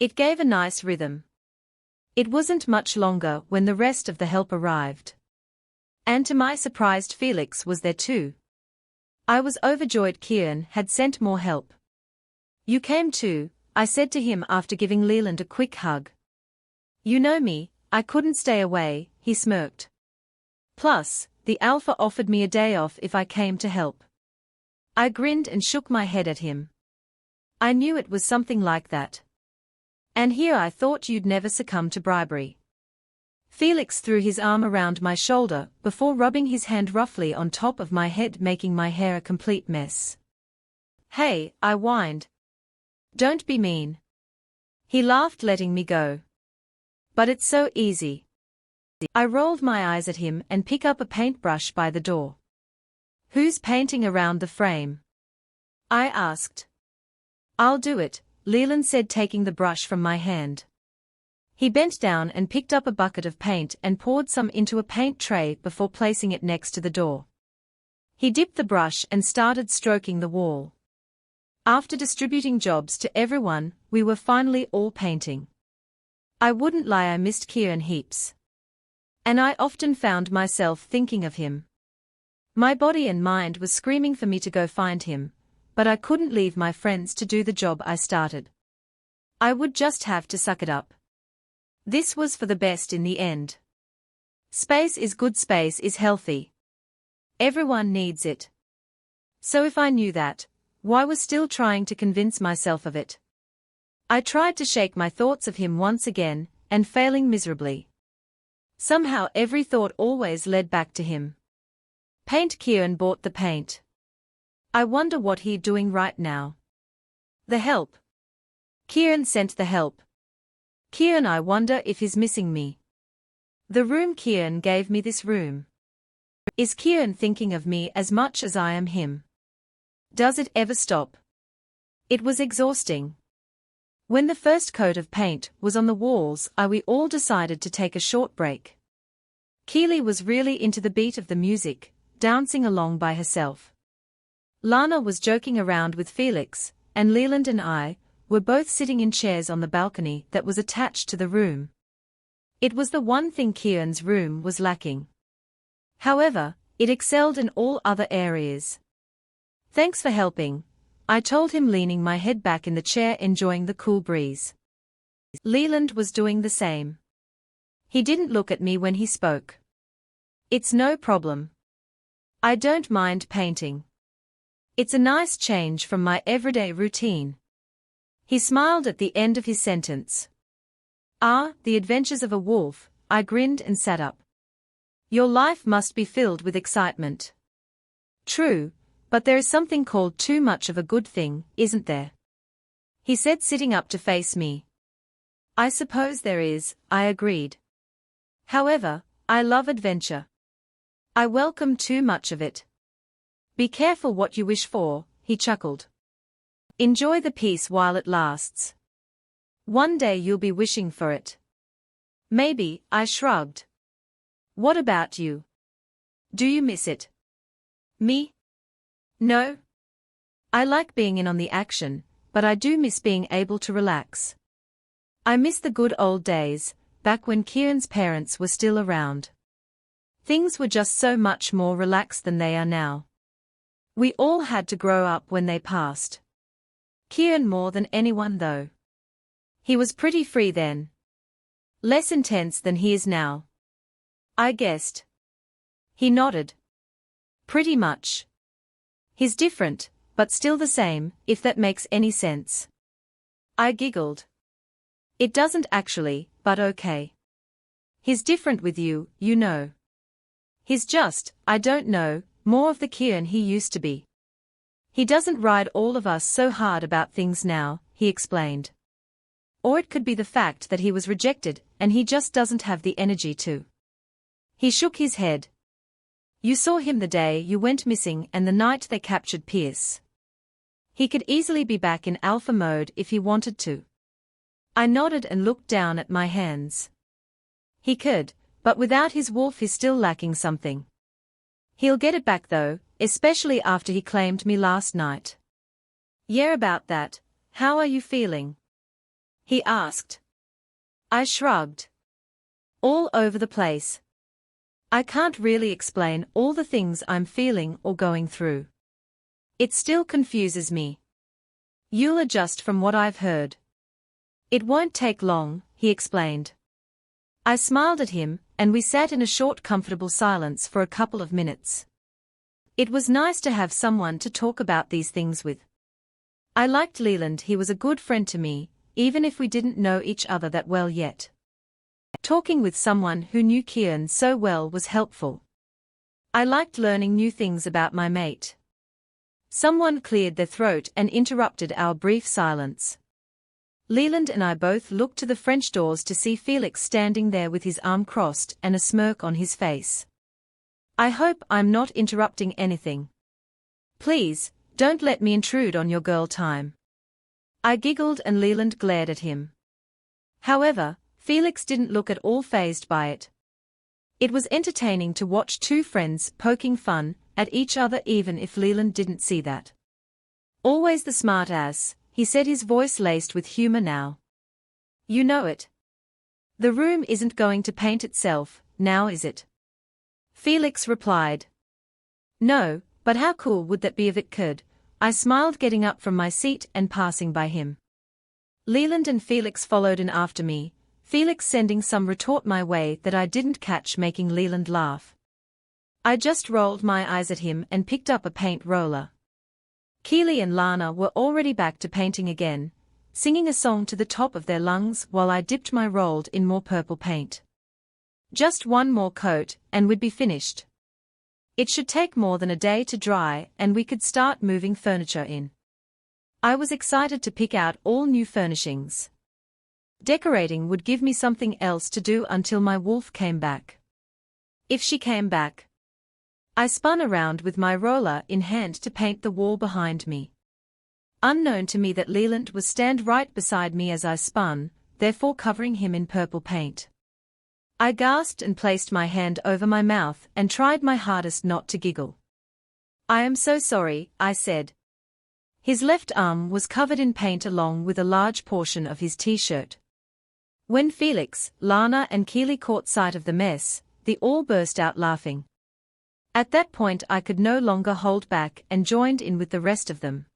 It gave a nice rhythm. It wasn't much longer when the rest of the help arrived. And to my surprise, Felix was there too. I was overjoyed Kieran had sent more help. "You came too," I said to him after giving Leland a quick hug. "You know me, I couldn't stay away," he smirked. "Plus, the Alpha offered me a day off if I came to help." I grinned and shook my head at him. I knew it was something like that. "And here I thought you'd never succumb to bribery." Felix threw his arm around my shoulder before rubbing his hand roughly on top of my head, making my hair a complete mess. "Hey," I whined. "Don't be mean." He laughed, letting me go. "But it's so easy." I rolled my eyes at him and picked up a paintbrush by the door. "Who's painting around the frame?" I asked. "I'll do it," Leland said, taking the brush from my hand. He bent down and picked up a bucket of paint and poured some into a paint tray before placing it next to the door. He dipped the brush and started stroking the wall. After distributing jobs to everyone, we were finally all painting. I wouldn't lie, I missed Kieran heaps. And I often found myself thinking of him. My body and mind was screaming for me to go find him, but I couldn't leave my friends to do the job I started. I would just have to suck it up. This was for the best in the end. Space is good, space is healthy. Everyone needs it. So if I knew that, why was still trying to convince myself of it? I tried to shake my thoughts of him once again, and failing miserably. Somehow every thought always led back to him. Paint. Kieran bought the paint. I wonder what he's doing right now. The help. Kieran sent the help. Kieran, I wonder if he's missing me. The room. Kieran gave me this room. Is Kieran thinking of me as much as I am him? Does it ever stop? It was exhausting. When the first coat of paint was on the walls, we all decided to take a short break. Keely was really into the beat of the music, dancing along by herself. Lana was joking around with Felix, and Leland and I were both sitting in chairs on the balcony that was attached to the room. It was the one thing Kieran's room was lacking. However, it excelled in all other areas. "Thanks for helping," I told him, leaning my head back in the chair, enjoying the cool breeze. Leland was doing the same. He didn't look at me when he spoke. "It's no problem. I don't mind painting. It's a nice change from my everyday routine." He smiled at the end of his sentence. "Ah, the adventures of a wolf," I grinned and sat up. "Your life must be filled with excitement." "True, but there is something called too much of a good thing, isn't there?" he said, sitting up to face me. "I suppose there is," I agreed. "However, I love adventure. I welcome too much of it." "Be careful what you wish for," he chuckled. "Enjoy the peace while it lasts. One day you'll be wishing for it." "Maybe," I shrugged. "What about you? Do you miss it?" "Me? No. I like being in on the action, but I do miss being able to relax. I miss the good old days, back when Kieran's parents were still around. Things were just so much more relaxed than they are now. We all had to grow up when they passed. Kieran more than anyone, though. He was pretty free then. Less intense than he is now." I guessed. He nodded. "Pretty much. He's different, but still the same, if that makes any sense." I giggled. It doesn't actually, but okay. He's different with you, you know. He's just, I don't know, more of the Kieran he used to be. He doesn't ride all of us so hard about things now, he explained. Or it could be the fact that he was rejected, and he just doesn't have the energy to. He shook his head. You saw him the day you went missing and the night they captured Pierce. He could easily be back in alpha mode if he wanted to. I nodded and looked down at my hands. He could, but without his wolf he's still lacking something. He'll get it back though, especially after he claimed me last night. Yeah, about that. How are you feeling? He asked. I shrugged. All over the place. I can't really explain all the things I'm feeling or going through. It still confuses me. You'll adjust from what I've heard. It won't take long, he explained. I smiled at him, and we sat in a short comfortable silence for a couple of minutes. It was nice to have someone to talk about these things with. I liked Leland, he was a good friend to me, even if we didn't know each other that well yet. Talking with someone who knew Kieran so well was helpful. I liked learning new things about my mate. Someone cleared their throat and interrupted our brief silence. Leland and I both looked to the French doors to see Felix standing there with his arm crossed and a smirk on his face. I hope I'm not interrupting anything. Please, don't let me intrude on your girl time. I giggled and Leland glared at him. However, Felix didn't look at all fazed by it. It was entertaining to watch two friends poking fun at each other even if Leland didn't see that. Always the smart ass, he said, his voice laced with humor now. You know it. The room isn't going to paint itself, now is it? Felix replied. No, but how cool would that be if it could? I smiled, getting up from my seat and passing by him. Leland and Felix followed in after me, Felix sending some retort my way that I didn't catch, making Leland laugh. I just rolled my eyes at him and picked up a paint roller. Keely and Lana were already back to painting again, singing a song to the top of their lungs while I dipped my rolled in more purple paint. Just one more coat, and we'd be finished. It should take more than a day to dry and we could start moving furniture in. I was excited to pick out all new furnishings. Decorating would give me something else to do until my wolf came back. If she came back. I spun around with my roller in hand to paint the wall behind me. Unknown to me that Leland was stand right beside me as I spun, therefore covering him in purple paint. I gasped and placed my hand over my mouth and tried my hardest not to giggle. I am so sorry, I said. His left arm was covered in paint along with a large portion of his t-shirt. When Felix, Lana and Keely caught sight of the mess, they all burst out laughing. At that point I could no longer hold back and joined in with the rest of them.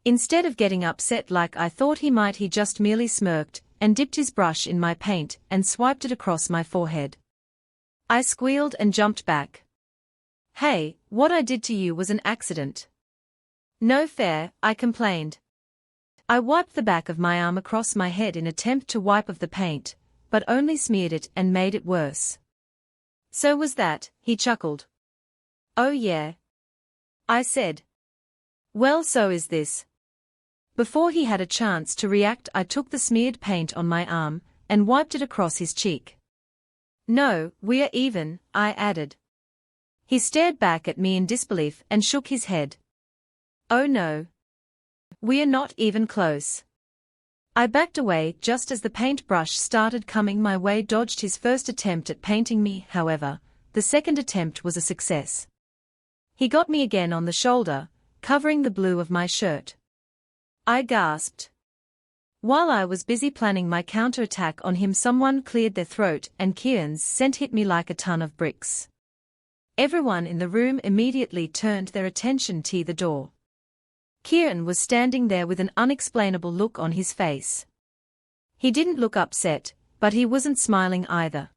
Instead of getting upset like I thought he might, he just merely smirked and dipped his brush in my paint and swiped it across my forehead. I squealed and jumped back. Hey, what I did to you was an accident. No fair, I complained. I wiped the back of my arm across my head in attempt to wipe off the paint, but only smeared it and made it worse. So was that, he chuckled. Oh yeah. I said. Well, so is this. Before he had a chance to react, I took the smeared paint on my arm and wiped it across his cheek. No, we are even, I added. He stared back at me in disbelief and shook his head. Oh no. We are not even close. I backed away just as the paintbrush started coming my way, dodged his first attempt at painting me. However, the second attempt was a success. He got me again on the shoulder, covering the blue of my shirt. I gasped. While I was busy planning my counterattack on him, someone cleared their throat and Kieran's scent hit me like a ton of bricks. Everyone in the room immediately turned their attention to the door. Kieran was standing there with an unexplainable look on his face. He didn't look upset, but he wasn't smiling either.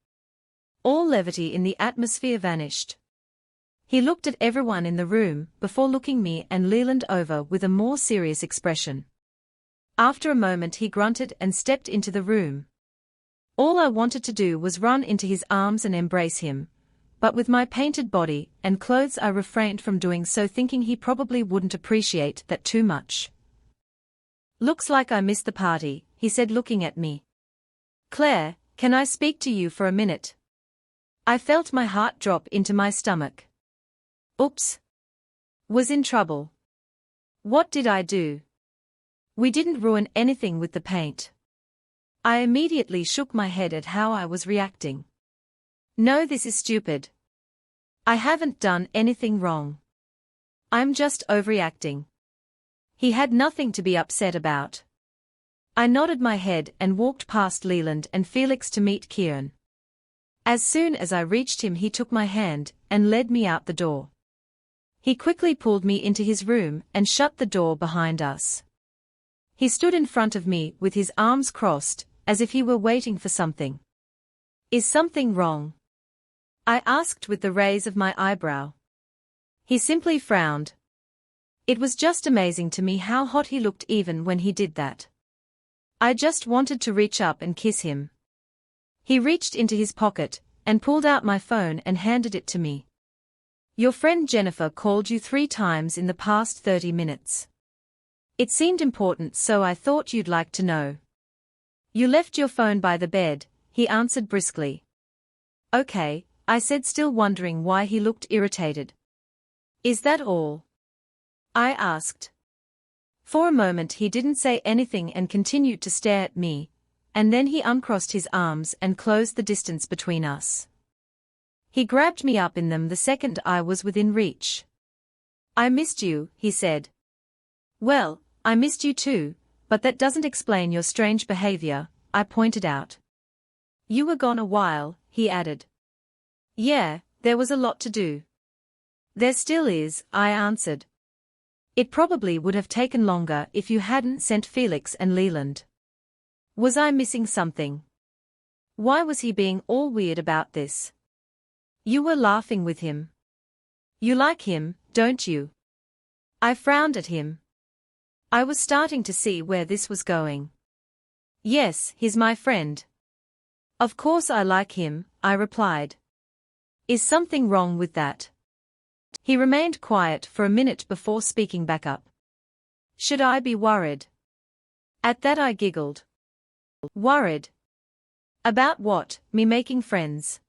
All levity in the atmosphere vanished. He looked at everyone in the room before looking me and Leland over with a more serious expression. After a moment he grunted and stepped into the room. All I wanted to do was run into his arms and embrace him, but with my painted body and clothes I refrained from doing so, thinking he probably wouldn't appreciate that too much. "Looks like I missed the party," he said, looking at me. "Claire, can I speak to you for a minute?" I felt my heart drop into my stomach. Oops. Was in trouble. What did I do? We didn't ruin anything with the paint. I immediately shook my head at how I was reacting. No, this is stupid. I haven't done anything wrong. I'm just overreacting. He had nothing to be upset about. I nodded my head and walked past Leland and Felix to meet Kieran. As soon as I reached him, he took my hand and led me out the door. He quickly pulled me into his room and shut the door behind us. He stood in front of me with his arms crossed, as if he were waiting for something. "Is something wrong?" I asked with the raise of my eyebrow. He simply frowned. It was just amazing to me how hot he looked even when he did that. I just wanted to reach up and kiss him. He reached into his pocket and pulled out my phone and handed it to me. "Your friend Jennifer called you 3 times in the past 30 minutes. It seemed important, so I thought you'd like to know." "You left your phone by the bed," he answered briskly. "Okay," I said, still wondering why he looked irritated. "Is that all?" I asked. For a moment he didn't say anything and continued to stare at me, and then he uncrossed his arms and closed the distance between us. He grabbed me up in them the second I was within reach. "I missed you," he said. "Well, I missed you too, but that doesn't explain your strange behavior," I pointed out. "You were gone a while," he added. "Yeah, there was a lot to do." "There still is," I answered. "It probably would have taken longer if you hadn't sent Felix and Leland." Was I missing something? Why was he being all weird about this? "You were laughing with him. You like him, don't you?" I frowned at him. I was starting to see where this was going. "Yes, he's my friend." "Of course I like him," I replied. "Is something wrong with that?" He remained quiet for a minute before speaking back up. "Should I be worried?" At that I giggled. "Worried? About what? Me making friends?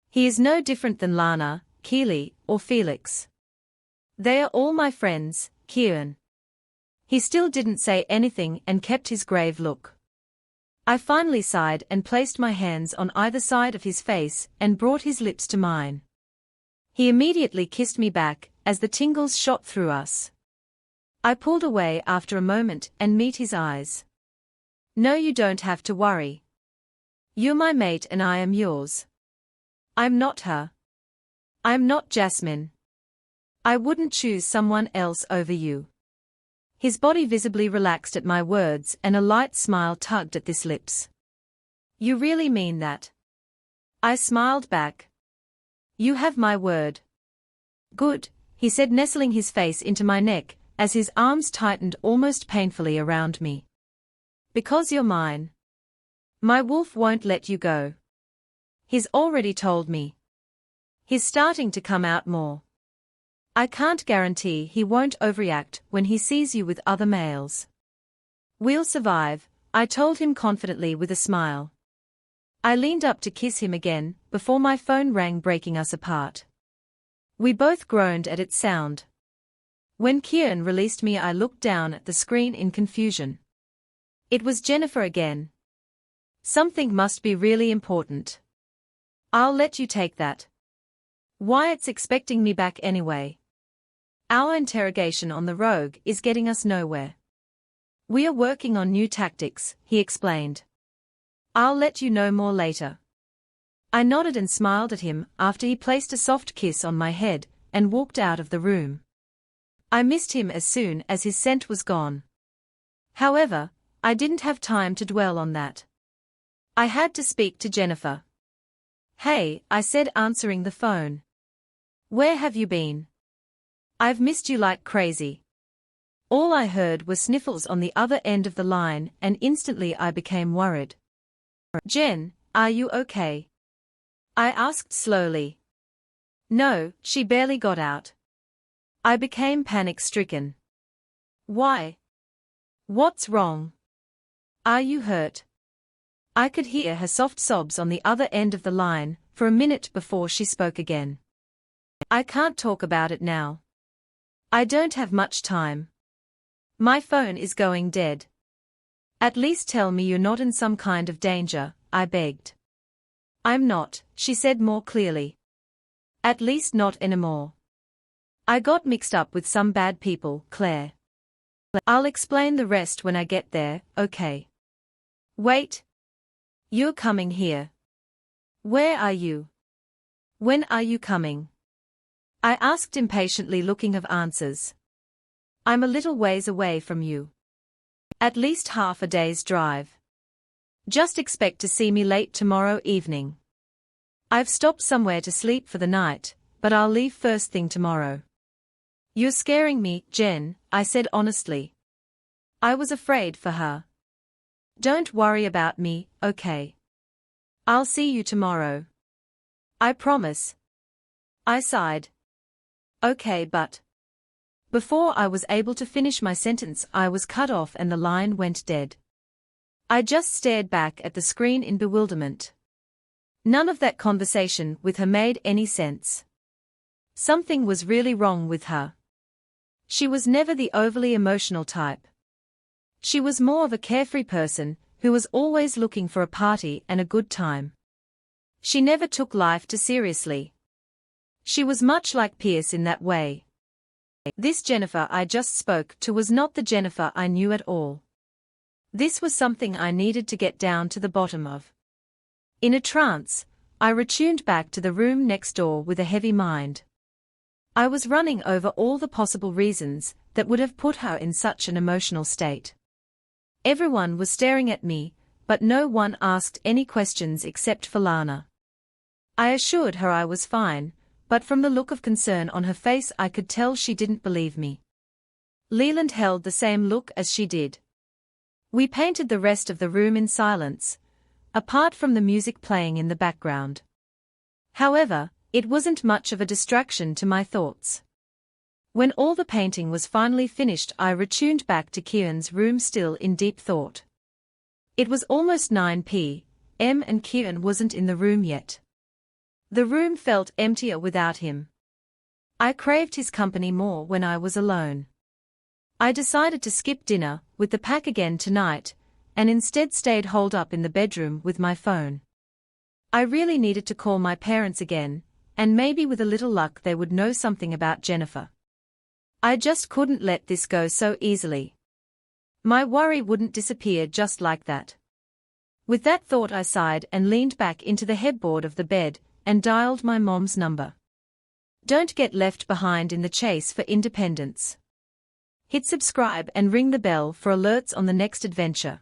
He is no different than Lana, Keely, or Felix. They are all my friends, Kieran." He still didn't say anything and kept his grave look. I finally sighed and placed my hands on either side of his face and brought his lips to mine. He immediately kissed me back, as the tingles shot through us. I pulled away after a moment and met his eyes. "No, you don't have to worry. You're my mate and I am yours." "I'm not her. I'm not Jasmine. I wouldn't choose someone else over you." His body visibly relaxed at my words and a light smile tugged at his lips. "You really mean that?" I smiled back. "You have my word." "Good," he said, nestling his face into my neck, as his arms tightened almost painfully around me. "Because you're mine. My wolf won't let you go. He's already told me. He's starting to come out more. I can't guarantee he won't overreact when he sees you with other males." "We'll survive," I told him confidently with a smile. I leaned up to kiss him again, before my phone rang, breaking us apart. We both groaned at its sound. When Kieran released me, I looked down at the screen in confusion. It was Jennifer again. Something must be really important. "I'll let you take that. Wyatt's expecting me back anyway. Our interrogation on the rogue is getting us nowhere. We are working on new tactics," he explained. "I'll let you know more later." I nodded and smiled at him after he placed a soft kiss on my head and walked out of the room. I missed him as soon as his scent was gone. However, I didn't have time to dwell on that. I had to speak to Jennifer. "Hey," I said, answering the phone. "Where have you been? I've missed you like crazy." All I heard were sniffles on the other end of the line, and instantly I became worried. "Jen, are you okay?" I asked slowly. "No," she barely got out. I became panic-stricken. "Why? What's wrong? Are you hurt?" I could hear her soft sobs on the other end of the line, for a minute before she spoke again. "I can't talk about it now. I don't have much time. My phone is going dead." "At least tell me you're not in some kind of danger," I begged. "I'm not," she said more clearly. "At least not anymore. I got mixed up with some bad people, Claire. I'll explain the rest when I get there, okay?" "Wait. You're coming here. Where are you? When are you coming?" I asked impatiently, looking for answers. "I'm a little ways away from you. At least half a day's drive. Just expect to see me late tomorrow evening. I've stopped somewhere to sleep for the night, but I'll leave first thing tomorrow." "You're scaring me, Jen," I said honestly. I was afraid for her. "Don't worry about me, okay? I'll see you tomorrow. I promise." I sighed. "Okay, but..." Before I was able to finish my sentence, I was cut off and the line went dead. I just stared back at the screen in bewilderment. None of that conversation with her made any sense. Something was really wrong with her. She was never the overly emotional type. She was more of a carefree person who was always looking for a party and a good time. She never took life too seriously. She was much like Pierce in that way. This Jennifer I just spoke to was not the Jennifer I knew at all. This was something I needed to get down to the bottom of. In a trance, I returned back to the room next door with a heavy mind. I was running over all the possible reasons that would have put her in such an emotional state. Everyone was staring at me, but no one asked any questions except for Lana. I assured her I was fine, but from the look of concern on her face I could tell she didn't believe me. Leland held the same look as she did. We painted the rest of the room in silence, apart from the music playing in the background. However, it wasn't much of a distraction to my thoughts. When all the painting was finally finished, I returned back to Kieran's room, still in deep thought. It was almost 9 p.m. and Kieran wasn't in the room yet. The room felt emptier without him. I craved his company more when I was alone. I decided to skip dinner with the pack again tonight, and instead stayed holed up in the bedroom with my phone. I really needed to call my parents again, and maybe with a little luck they would know something about Jennifer. I just couldn't let this go so easily. My worry wouldn't disappear just like that. With that thought I sighed and leaned back into the headboard of the bed and dialed my mom's number. Don't get left behind in the chase for independence. Hit subscribe and ring the bell for alerts on the next adventure.